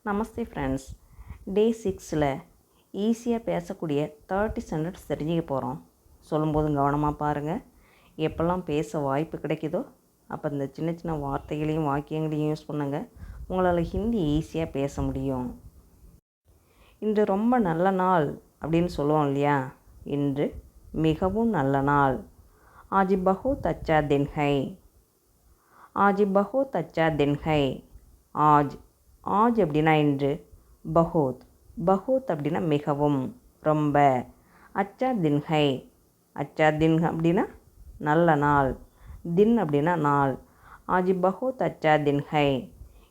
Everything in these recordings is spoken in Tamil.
நமஸ்தே ஃப்ரெண்ட்ஸ். டே 6ல் ஈஸியாக பேசக்கூடிய 30 சென்டென்ஸ் தெரிஞ்சுக்க போகிறோம். சொல்லும்போது கவனமாக பாருங்கள். எப்போல்லாம் பேச வாய்ப்பு கிடைக்குதோ அப்போ இந்த சின்ன சின்ன வார்த்தைகளையும் வாக்கியங்களையும் யூஸ் பண்ணுங்க. உங்களால் ஹிந்தி ஈஸியாக பேச முடியும். இன்று ரொம்ப நல்ல நாள் அப்படின்னு சொல்லுவோம் இல்லையா? இன்று மிகவும் நல்ல நாள். ஆஜ் பஹுத் அச்சா தின் ஹை. ஆஜ் பஹுத் அச்சா தின் ஹை. ஆஜ் ஆஜ் அப்படின்னா இன்று. பஹுத் பஹுத் அப்படின்னா மிகவும், ரொம்ப. அச்சா தின் ஹை. அச்சா தின் அப்படின்னா நல்ல நாள். தின் அப்படின்னா நாள். ஆஜ் பஹுத் அச்சா தின் ஹை.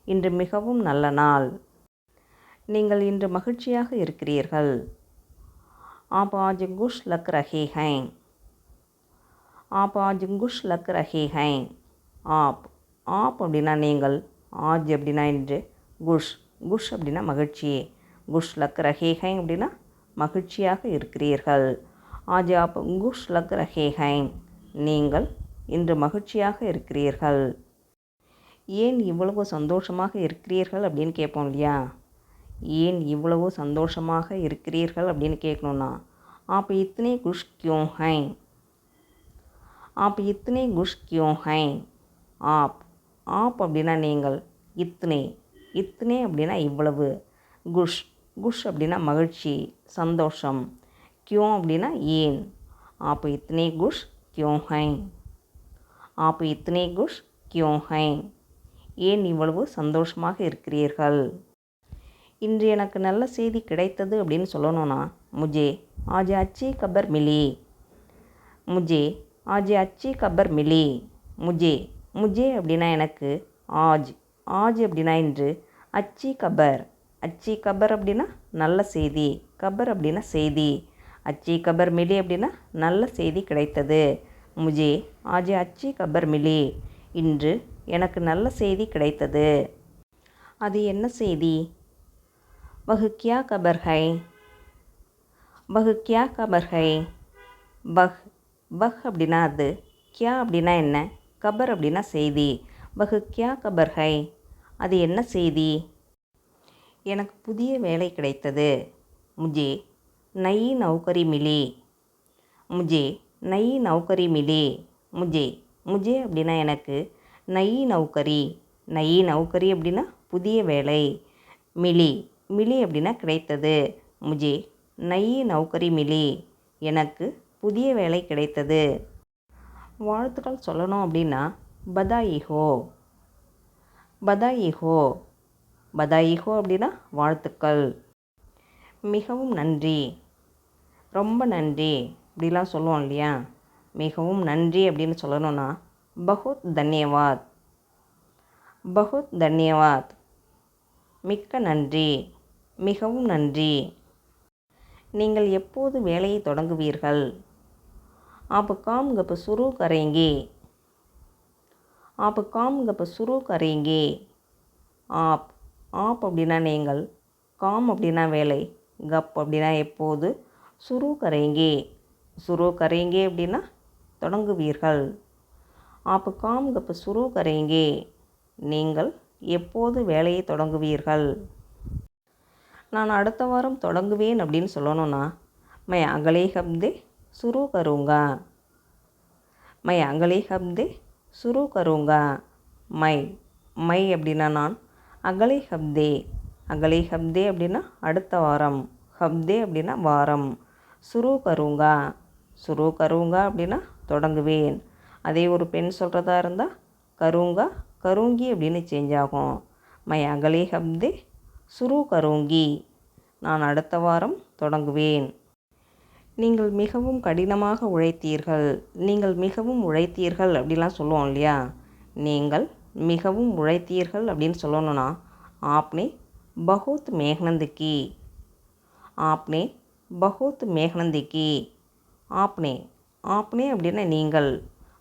இன்று மிகவும் நல்ல நாள். நீங்கள் இன்று மகிழ்ச்சியாக இருக்கிறீர்கள். ஆப் ஆஜ் குஷ் லக் ரஹே ஹை. ஆப் ஆஜ் குஷ் லக் ரஹே ஹை. ஆப் ஆப் அப்படின்னா நீங்கள். ஆஜ் அப்படின்னா இன்று. குஷ் குஷ் அப்படின்னா மகிழ்ச்சி. குஷ் லக் ரஹே ஹை அப்படின்னா மகிழ்ச்சியாக இருக்கிறீர்கள். ஆஜ் ஆப் குஷ் லக் ரஹே ஹை. நீங்கள் இன்று மகிழ்ச்சியாக இருக்கிறீர்கள். ஏன் இவ்வளவு சந்தோஷமாக இருக்கிறீர்கள் அப்படின்னு கேட்போம் இல்லையா? ஏன் இவ்வளவு சந்தோஷமாக இருக்கிறீர்கள் அப்படின்னு கேட்கணுன்னா ஆப் இத்தனை குஷ் கியூ ஹை. ஆப் இத்தனை குஷ் கியூ ஹை. ஆப் ஆப் அப்படின்னா நீங்கள். இத்தனை இத்தனை அப்படின்னா இவ்வளவு. குஷ் குஷ் அப்படின்னா மகிழ்ச்சி, சந்தோஷம். கியூ அப்படின்னா ஏன். ஆப் இத்தனை குஷ் கியூ ஹை. ஆப் இத்தனை குஷ் கியூ ஹை. ஏன் இவ்வளவு சந்தோஷமாக இருக்கிறீர்கள். இன்று எனக்கு நல்ல செய்தி கிடைத்தது அப்படின்னு சொல்லணும்னா முஜே ஆஜ் அச்சி கபர் மிலி. முஜே ஆஜ் அச்சி கபர் மிலி. முஜே முஜே அப்படின்னா எனக்கு. ஆஜ் ஆஜ் அப்படின்னா இன்று. அச்சி கபர் அச்சி கபர் அப்படின்னா நல்ல செய்தி. கபர் அப்படின்னா செய்தி. அச்சி கபர் மிலி அப்படின்னா நல்ல செய்தி கிடைத்தது. முஜே ஆஜ் அச்சி கபர் மிலி. இன்று எனக்கு நல்ல செய்தி கிடைத்தது. அது என்ன செய்தி? வஹ் கியா கபர் ஹை. வஹ் கியா கபர் ஹை. வஹ் வஹ் அப்படின்னா அது. கியா அப்படின்னா என்ன? கபர் அப்படின்னா செய்தி. வஹ் கியா கபர் ஹை. அது என்ன செய்தி? எனக்கு புதிய வேலை கிடைத்தது. முஜே நயி நௌகரி மிலி. முஜே நயி நௌகரி மிலி. முஜே முஜே அப்படின்னா எனக்கு. நயி நௌகரி நயி நௌகரி அப்படின்னா புதிய வேலை. மிலி மிலி அப்படின்னா கிடைத்தது. முஜே நயி நௌகரி மிலி. எனக்கு புதிய வேலை கிடைத்தது. வாழ்த்துக்கள் சொல்லணும் அப்படின்னா பதாயி ஹோ. பதாயி ஹோ. பதாயி ஹோ அப்படின்னா வாழ்த்துக்கள். மிகவும் நன்றி, ரொம்ப நன்றி இப்படிலாம் சொல்லுவோம் இல்லையா? மிகவும் நன்றி அப்படின்னு சொல்லணும்னா பஹுத் தன்யவாத். பஹுத் தன்யவாத். மிக்க நன்றி, மிகவும் நன்றி. நீங்கள் எப்போது வேலையை தொடங்குவீர்கள்? ஆப் காம் கப் சுரு கரேங்கே. ஆப் காம் கப் சுரு கரேங்கே. ஆப் ஆப் அப்படின்னா நீங்கள். காம் அப்படின்னா வேலை. கப் அப்படின்னா எப்போது. சுரு கரேங்கே. சுரு கரேங்கே அப்படின்னா தொடங்குவீர்கள். ஆப் காம் கப் சுரு கரேங்கே. நீங்கள் எப்போது வேலையை தொடங்குவீர்கள்? நான் அடுத்த வாரம் தொடங்குவேன் அப்படின்னு சொல்லணும்னா my அகலே ஹப்தே Churu கருங்கா. My அகலே ஹப்தே Churu கருங்கா. My மை அப்படின்னா நான். அகலே ஹப்தே அகலே ஹப்தே அப்படின்னா அடுத்த வாரம். ஹப்தே அப்படின்னா வாரம். சுரு கருங்கா சுரு கருங்கா அப்படின்னா தொடங்குவேன். அதே ஒரு பெண் சொல்கிறதா இருந்தால் கருங்கா கருங்கி அப்படின்னு சேஞ்ச் ஆகும். மை அகலே ஹப்தே சுரு கருங்கி. நான் அடுத்த வாரம் தொடங்குவேன். நீங்கள் மிகவும் கடினமாக உழைத்தீர்கள். நீங்கள் மிகவும் உழைத்தீர்கள் அப்படிலாம் சொல்லுவோம் இல்லையா? நீங்கள் மிகவும் உழைத்தீர்கள் அப்படின்னு சொல்லணும்னா ஆப்னே பஹுத் மேஹ்னத் கி. ஆப்னே பஹுத் மேஹ்னத் கி. ஆப்னே ஆப்னே அப்படின்னா நீங்கள்.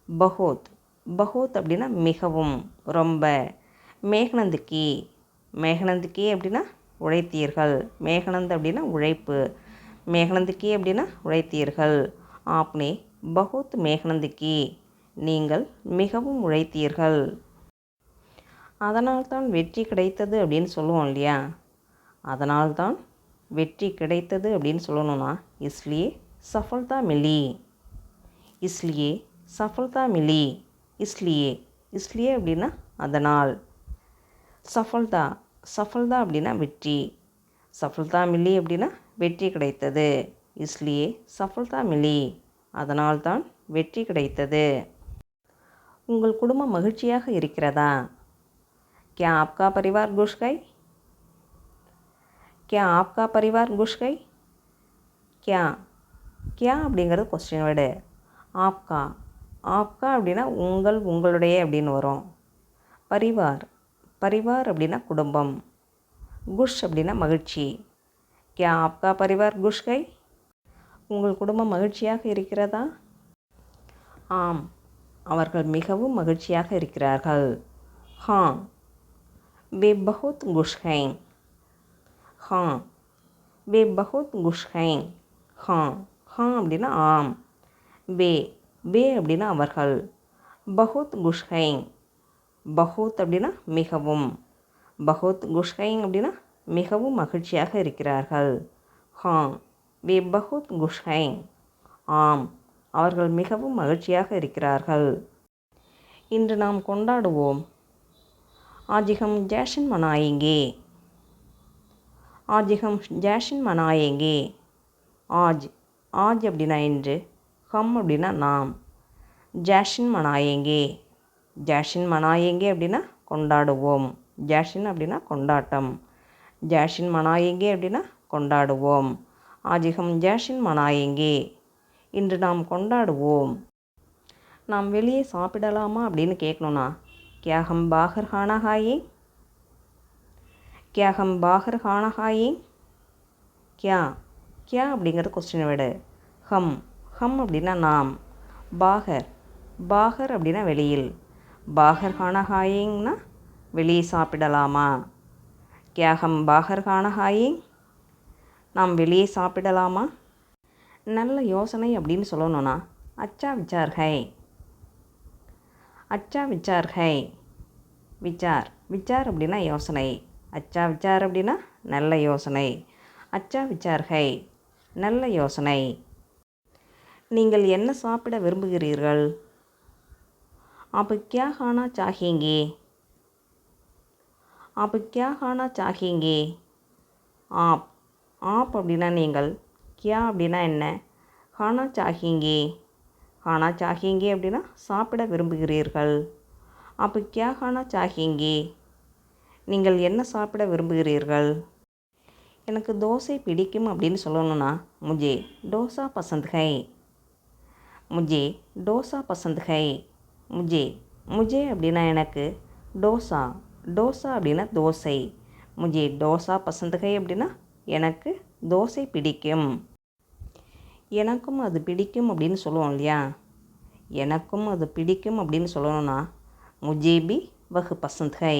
பஹுத் பஹுத் அப்படின்னா மிகவும், ரொம்ப. மேஹ்னத் கி மேஹ்னத் கி அப்படின்னா உழைத்தீர்கள். மேஹ்னத் அப்படின்னா உழைப்பு. மேஹ்னத் கி அப்படின்னா உழைத்தீர்கள். ஆப்னே பஹுத் மேஹ்னத் கி. நீங்கள் மிகவும் உழைத்தீர்கள். அதனால்தான் வெற்றி கிடைத்தது அப்படின்னு சொல்லுவோம் இல்லையா? அதனால்தான் வெற்றி கிடைத்தது அப்படின்னு சொல்லணும்னா இஸ்லியே சஃபல்தா மிலி, இஸ்லியே சஃபல்தா மிலி, இஸ்லியே இஸ்லியே அப்படின்னா அதனால், சஃபல்தா சஃபல்தா அப்படின்னா வெற்றி, சஃபல்தா மிலி அப்படின்னா வெற்றி கிடைத்தது, இஸ்லியே சஃபல்தா மிலி அதனால்தான் வெற்றி கிடைத்தது. உங்கள் குடும்பம் மகிழ்ச்சியாக இருக்கிறதா? क्या आपका परिवार खुश है? क्या आपका परिवार खुश है? क्या क्या அப்படிங்கிறது கொஸ்டின் வேர்டு. ஆப்கா ஆப்கா அப்படின்னா உங்கள் உங்களுடைய அப்படின்னு வரும். பரிவார் பரிவார் அப்படின்னா குடும்பம். குஷ் அப்படின்னா மகிழ்ச்சி. क्या आपका परिवार खुश है? உங்கள் குடும்பம் மகிழ்ச்சியாக இருக்கிறதா? ஆம், அவர்கள் மிகவும் மகிழ்ச்சியாக இருக்கிறார்கள். हाँ वे बहुत खुश हैं. हाँ वे बहुत खुश हैं. हाँ हाँ அப்படின்னா ஆம். வே வே அப்படின்னா அவர்கள். பஹுத் குஷ் हैं. பஹுத் அப்படின்னா மிகவும். பஹுத் குஷ் हैं அப்படின்னா மிகவும் மகிழ்ச்சியாக இருக்கிறார்கள். हाँ वे बहुत खुश हैं. ஆம், அவர்கள் மிகவும் மகிழ்ச்சியாக இருக்கிறார்கள். இன்று நாம் கொண்டாடுவோம். आज हम जश्न मनाएंगे. आज हम जश्न मनाएंगे. आज आज அப்படின்னா இன்று, ஹம் அப்படின்னா நாம், ஜாஷின் மனாயேங்கே ஜாஷின் மனாயேங்கே அப்படின்னா கொண்டாடுவோம். ஜாஷின் அப்படின்னா கொண்டாட்டம். ஜாஷின் மனாயேங்கே அப்படின்னா கொண்டாடுவோம். आज हम जश्न मनाएंगे இன்று நாம் கொண்டாடுவோம். நாம் வெளியே சாப்பிடலாமா அப்படின்னு கேட்கணுன்னா क्या हम बाहर खाना खाएं? क्या हम बाहर खाना खाएं? क्या क्या அப்படிங்கிறது கொஸ்டின் வேர்டு. ஹம் ஹம் அப்படின்னா நாம். பாகர் பாகர் அப்படின்னா வெளியில். பாகர் खाना खाएंனா வெளியே சாப்பிடலாமா. क्या हम बाहर खाना खाएं? நாம் வெளியே சாப்பிடலாமா. நல்ல யோசனை அப்படின்னு சொல்லணும்னா அச்சா விச்சார் ஹை. அச்சா விச்சார் ஹை. விச்சார் விச்சார் அப்படின்னா யோசனை. அச்சா விச்சார் அப்படின்னா நல்ல யோசனை. அச்சா விச்சார் ஹை நல்ல யோசனை. நீங்கள் என்ன சாப்பிட விரும்புகிறீர்கள்? आप क्या खाना चाहेंगे? आप क्या खाना चाहेंगे? आप आप அப்படின்னா நீங்கள், क्या அப்படின்னா என்ன, खाना चाहेंगे खाना चाहेंगे அப்படின்னா சாப்பிட விரும்புகிறீர்கள். आप क्या खाना चाहेंगे நீங்கள் என்ன சாப்பிட விரும்புகிறீர்கள்? எனக்கு தோசை பிடிக்கும் அப்படின்னு சொல்லணும்னா मुझे डोसा पसंद है. मुझे डोसा पसंद है. मुझे मुझे அப்படின்னா எனக்கு, டோசா டோசா அப்படின்னா தோசை. मुझे डोसा पसंद है அப்படின்னா எனக்கு தோசை பிடிக்கும். எனக்கும் அது பிடிக்கும் அப்படின்னு சொல்லுவோம் இல்லையா. எனக்கும் அது பிடிக்கும் அப்படின்னு சொல்லணும்னா मुझे भी वह पसंद है.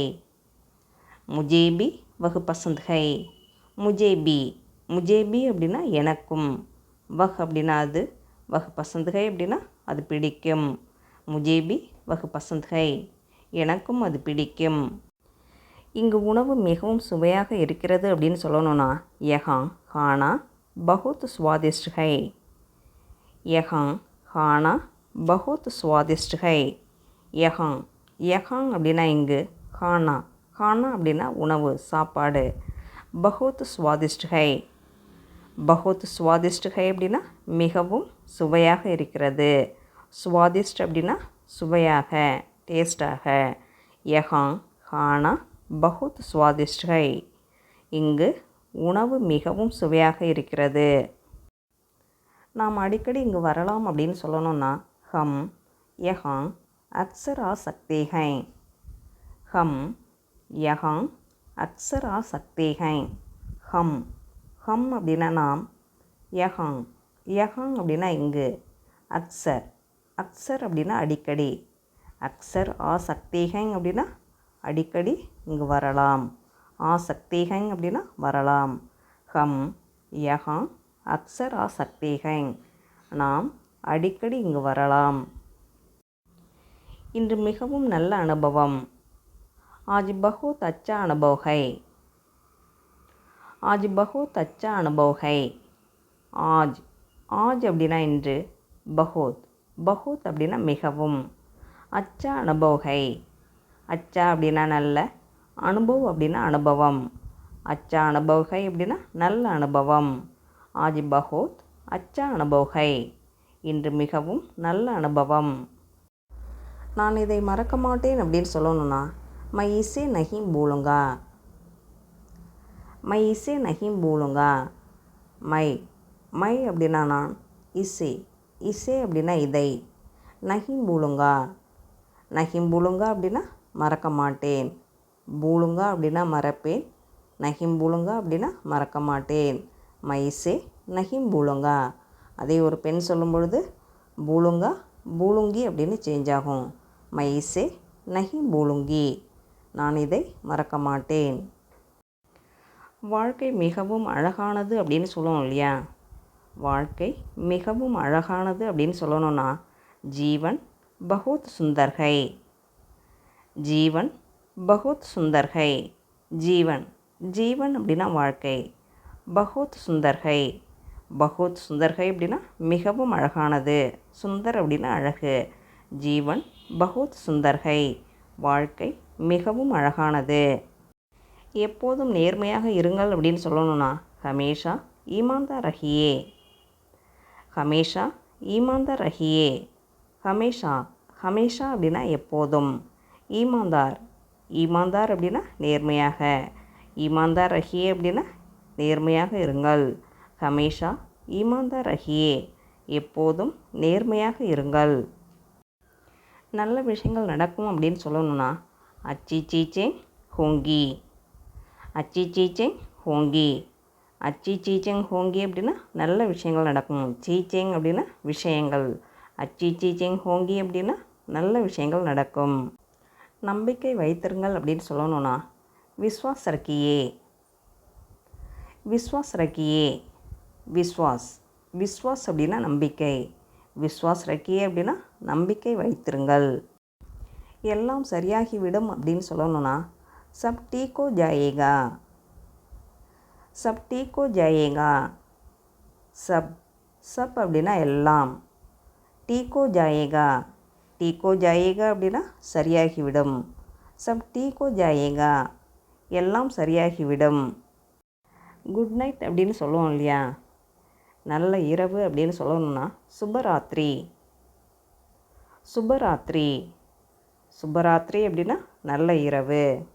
मुझे भी वह पसंद है. मुझे भी அப்படின்னா எனக்கும், வஹ் அப்படின்னா அது, வஹ் பசந்த் ஹை அப்படின்னா அது பிடிக்கும். मुझे भी वह पसंद है எனக்கும் அது பிடிக்கும். இங்கு உணவு மிகவும் சுவையாக இருக்கிறது அப்படின்னு சொல்லணும்னா யஹாं खाना बहुत स्वादिष्ट है. யஹாं खाना बहुत स्वादिष्ट है. யஹாं யஹாं அப்படின்னா இங்கு, खाना खाना அப்படின்னா உணவு சாப்பாடு, बहुत स्वादिष्ट है बहुत स्वादिष्ट है அப்படின்னா மிகவும் சுவையாக இருக்கிறது. स्वादिष्ट அப்படின்னா சுவையாக, டேஸ்டாக. யஹாं खाना बहुत स्वादिष्ट है இங்கு உணவு மிகவும் சுவையாக இருக்கிறது. நாம் அடிக்கடி இங்கு வரலாம் அப்படின்னு சொல்லணும்னா ஹம் யஹாं அக்சர் ஆ சக்தே ஹை. ஹம் யஹாं அக்சர் ஆ சக்தே ஹை. ஹம் ஹம் அப்படின்னா நாம், யஹாங் யஹாங் அப்படின்னா இங்கு, அக்சர் அக்சர் அப்படின்னா அடிக்கடி. அக்சர் ஆ சக்தேஹங் அப்படின்னா அடிக்கடி இங்கு வரலாம். ஆ சக்தேஹங் அப்படின்னா வரலாம். ஹம் யஹாं அக்சர் ஆ சக்தேஹங் நாம் அடிக்கடி இங்கு வரலாம். இன்று மிகவும் நல்ல அனுபவம். आज बहुत अच्छा अनुभव है. ஆஜ் பஹுத் அச்சா அனுபவ் ஹை. ஆஜ் ஆஜ் அப்படின்னா இன்று. பஹுத் பஹுத் அப்படின்னா மிகவும். அச்சா அனுபவ் ஹை. அச்சா அப்படின்னா நல்ல. அனுபவ் அப்படின்னா அனுபவம். அச்சா அனுபவ் ஹை அப்படின்னா நல்ல அனுபவம். ஆஜ் பஹுத் அச்சா அனுபவ் ஹை. இன்று மிகவும் நல்ல அனுபவம். நான் இதை மறக்க மாட்டேன் அப்படின்னு சொல்லணும்னா மை இசே நஹி பூலுங்கா. மை இசே நஹி பூலுங்கா. மை மை அப்படின்னா நான். இசே இசே அப்படின்னா இதை. நஹி பூலுங்கா. நஹி பூலுங்கா அப்படின்னா மறக்க மாட்டேன். பூலுங்கா அப்படின்னா மறப்பேன். நஹிம் பூலுங்கா அப்படின்னா மறக்க மாட்டேன். மை இசே நஹிம் பூலுங்கா. அதே ஒரு பெண் சொல்லும் பொழுது பூலுங்கா பூலுங்கி அப்படின்னு சேஞ்ச் ஆகும். மை இசே நஹி பூலுங்கி. நான் இதை மறக்க மாட்டேன். வாழ்க்கை மிகவும் அழகானது அப்படின்னு சொல்லுவோம் இல்லையா. வாழ்க்கை மிகவும் அழகானது அப்படின்னு சொல்லணும்னா ஜீவன் பஹுத் சுந்தர் ஹை. ஜீவன் பஹுத் சுந்தர் ஹை. ஜீவன் ஜீவன் அப்படின்னா வாழ்க்கை. பஹுத் சுந்தர் ஹை. பஹுத் சுந்தர் ஹை அப்படின்னா மிகவும் அழகானது. சுந்தர் அப்படின்னா அழகு. ஜீவன் பஹுத் சுந்தர் ஹை. வாழ்க்கை மிகவும் அழகானது. எப்போதும் நேர்மையாக இருங்கள் அப்படின்னு சொல்லணும்னா ஹமேஷா ஈமான்தார் ரஹியே. ஹமேஷா ஈமான்தார் ரஹியே. ஹமேஷா ஹமேஷா அப்படின்னா எப்போதும். ஈமான்தார் ஈமான்தார் அப்படின்னா நேர்மையாக. ஈமான்தார் ரஹியே அப்படின்னா நேர்மையாக இருங்கள். ஹமேஷா ஈமான்தார் ரஹியே. எப்போதும் நேர்மையாக இருங்கள். நல்ல விஷயங்கள் நடக்கும் அப்படின்னு சொல்லணும்னா அச்சி சீச்சேங் ஹோங்கி. அச்சி சீச்சேங் ஹோங்கி. அச்சி சீச்சேங் ஹோங்கி அப்படின்னா நல்ல விஷயங்கள் நடக்கும். சீச்சேங் அப்படின்னா விஷயங்கள். அச்சி சீச்சேங் ஹோங்கி அப்படின்னா நல்ல விஷயங்கள் நடக்கும். நம்பிக்கை வைத்திருங்கள் அப்படின்னு சொல்லணும்னா விஸ்வாஸ் ரக்கியே. விஸ்வாஸ் ரக்கியே. விஸ்வாஸ் விஸ்வாஸ் அப்படின்னா நம்பிக்கை. விஸ்வாஸ் ரக்கியே அப்படின்னா நம்பிக்கை வைத்திருங்கள். எல்லாம் சரியாகிவிடும் அப்படின்னு சொல்லணும்னா சப் டீக் ஹோ ஜாயேகா. சப் டீக் ஹோ ஜாயேகா. சப் சப் அப்படின்னா எல்லாம். டீக் ஹோ ஜாயேகா. டீக் ஹோ ஜாயேகா அப்படின்னா சரியாகிவிடும். சப் டீக் ஹோ ஜாயேகா. எல்லாம் சரியாகிவிடும். குட் நைட் அப்படின்னு சொல்லுவோம் இல்லையா. நல்ல இரவு அப்படின்னு சொல்லணும்னா சுபராத்திரி. சுபராத்திரி. சுபராத்திரி அப்படின்னா நல்ல இரவு.